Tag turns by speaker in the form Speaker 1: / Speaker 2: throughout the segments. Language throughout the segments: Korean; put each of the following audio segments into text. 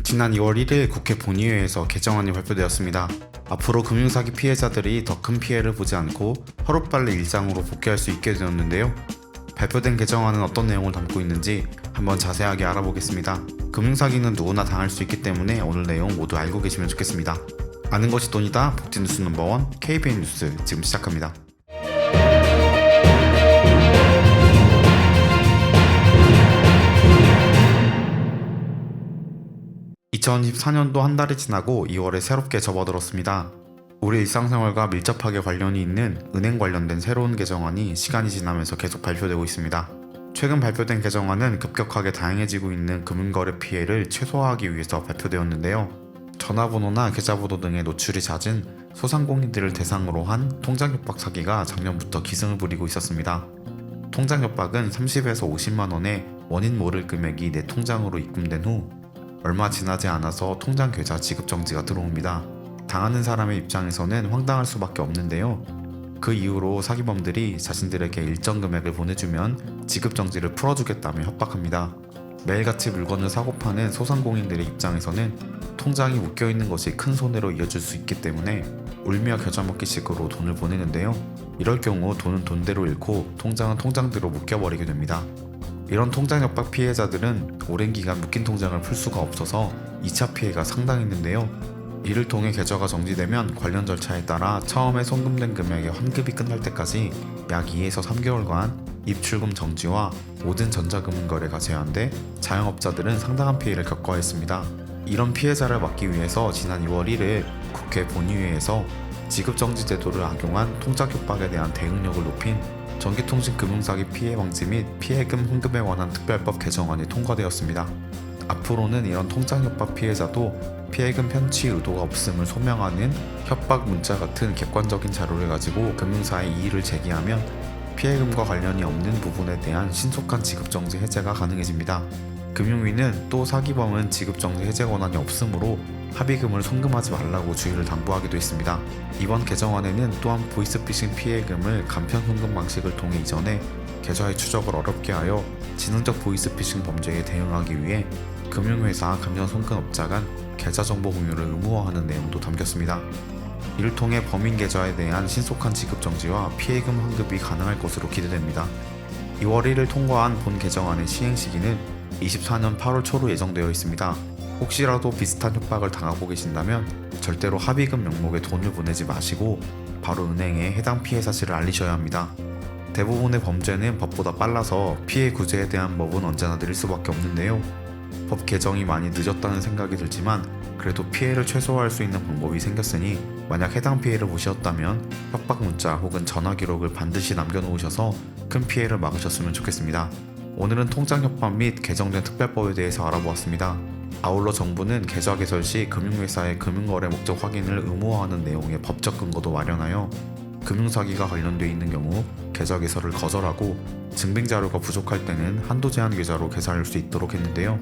Speaker 1: 지난 2월 1일 국회 본의회에서 개정안이 발표되었습니다. 앞으로 금융사기 피해자들이 더 큰 피해를 보지 않고 하루빨리 일상으로 복귀할 수 있게 되었는데요. 발표된 개정안은 어떤 내용을 담고 있는지 한번 자세하게 알아보겠습니다. 금융사기는 누구나 당할 수 있기 때문에 오늘 내용 모두 알고 계시면 좋겠습니다. 아는 것이 돈이다. 복지뉴스 넘버원 KBN 뉴스 지금 시작합니다. 2024년도 한 달이 지나고 2월에 새롭게 접어들었습니다. 우리 일상생활과 밀접하게 관련이 있는 은행 관련된 새로운 개정안이 시간이 지나면서 계속 발표되고 있습니다. 최근 발표된 개정안은 급격하게 다양해지고 있는 금융거래 피해를 최소화하기 위해서 발표되었는데요. 전화번호나 계좌번호 등의 노출이 잦은 소상공인들을 대상으로 한 통장협박 사기가 작년부터 기승을 부리고 있었습니다. 통장협박은 30에서 50만 원의 원인 모를 금액이 내 통장으로 입금된 후 얼마 지나지 않아서 통장 계좌 지급 정지가 들어옵니다. 당하는 사람의 입장에서는 황당할 수밖에 없는데요. 그 이후로 사기범들이 자신들에게 일정 금액을 보내주면 지급 정지를 풀어주겠다며 협박합니다. 매일같이 물건을 사고 파는 소상공인들의 입장에서는 통장이 묶여있는 것이 큰 손해로 이어질 수 있기 때문에 울며 겨자 먹기식으로 돈을 보내는데요. 이럴 경우 돈은 돈대로 잃고 통장은 통장대로 묶여버리게 됩니다. 이런 통장 협박 피해자들은 오랜 기간 묶인 통장을 풀 수가 없어서 2차 피해가 상당했는데요. 이를 통해 계좌가 정지되면 관련 절차에 따라 처음에 송금된 금액의 환급이 끝날 때까지 약 2에서 3개월간 입출금 정지와 모든 전자금융 거래가 제한돼 자영업자들은 상당한 피해를 겪어야 했습니다. 이런 피해자를 막기 위해서 지난 2월 1일 국회 본의회에서 지급정지 제도를 악용한 통장 협박에 대한 대응력을 높인 전기통신금융사기 피해 방지 및 피해금 환급에 관한 특별법 개정안이 통과되었습니다. 앞으로는 이런 통장협박 피해자도 피해금 편취 의도가 없음을 소명하는 협박 문자 같은 객관적인 자료를 가지고 금융사에 이의를 제기하면 피해금과 관련이 없는 부분에 대한 신속한 지급정지 해제가 가능해집니다. 금융위는 또 사기범은 지급정지 해제 권한이 없으므로 합의금을 송금하지 말라고 주의를 당부하기도 했습니다. 이번 개정안에는 또한 보이스피싱 피해금을 간편 송금 방식을 통해 이전해 계좌의 추적을 어렵게 하여 지능적 보이스피싱 범죄에 대응하기 위해 금융회사, 간편 송금업자 간 계좌 정보 공유를 의무화하는 내용도 담겼습니다. 이를 통해 범인 계좌에 대한 신속한 지급 정지와 피해금 환급이 가능할 것으로 기대됩니다. 2월 1일 통과한 본 개정안의 시행 시기는 24년 8월 초로 예정되어 있습니다. 혹시라도 비슷한 협박을 당하고 계신다면 절대로 합의금 명목에 돈을 보내지 마시고 바로 은행에 해당 피해 사실을 알리셔야 합니다. 대부분의 범죄는 법보다 빨라서 피해 구제에 대한 법은 언제나 느릴 수밖에 없는데요. 법 개정이 많이 늦었다는 생각이 들지만 그래도 피해를 최소화할 수 있는 방법이 생겼으니 만약 해당 피해를 보셨다면 협박 문자 혹은 전화 기록을 반드시 남겨놓으셔서 큰 피해를 막으셨으면 좋겠습니다. 오늘은 통장 협박 및 개정된 특별법에 대해서 알아보았습니다. 아울러 정부는 계좌 개설 시 금융회사의 금융거래 목적 확인을 의무화하는 내용의 법적 근거도 마련하여 금융사기가 관련되어 있는 경우 계좌 개설을 거절하고 증빙자료가 부족할 때는 한도 제한 계좌로 개설할 수 있도록 했는데요.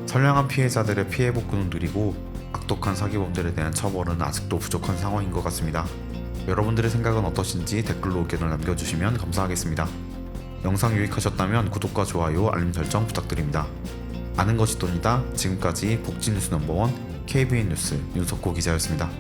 Speaker 1: 선량한 피해자들의 피해 복구는 느리고 악독한 사기범들에 대한 처벌은 아직도 부족한 상황인 것 같습니다. 여러분들의 생각은 어떠신지 댓글로 의견을 남겨주시면 감사하겠습니다. 영상 유익하셨다면 구독과 좋아요, 알림 설정 부탁드립니다. 아는 것이 돈이다. 지금까지 복지뉴스 넘버원 KBN 뉴스 윤석호 기자였습니다.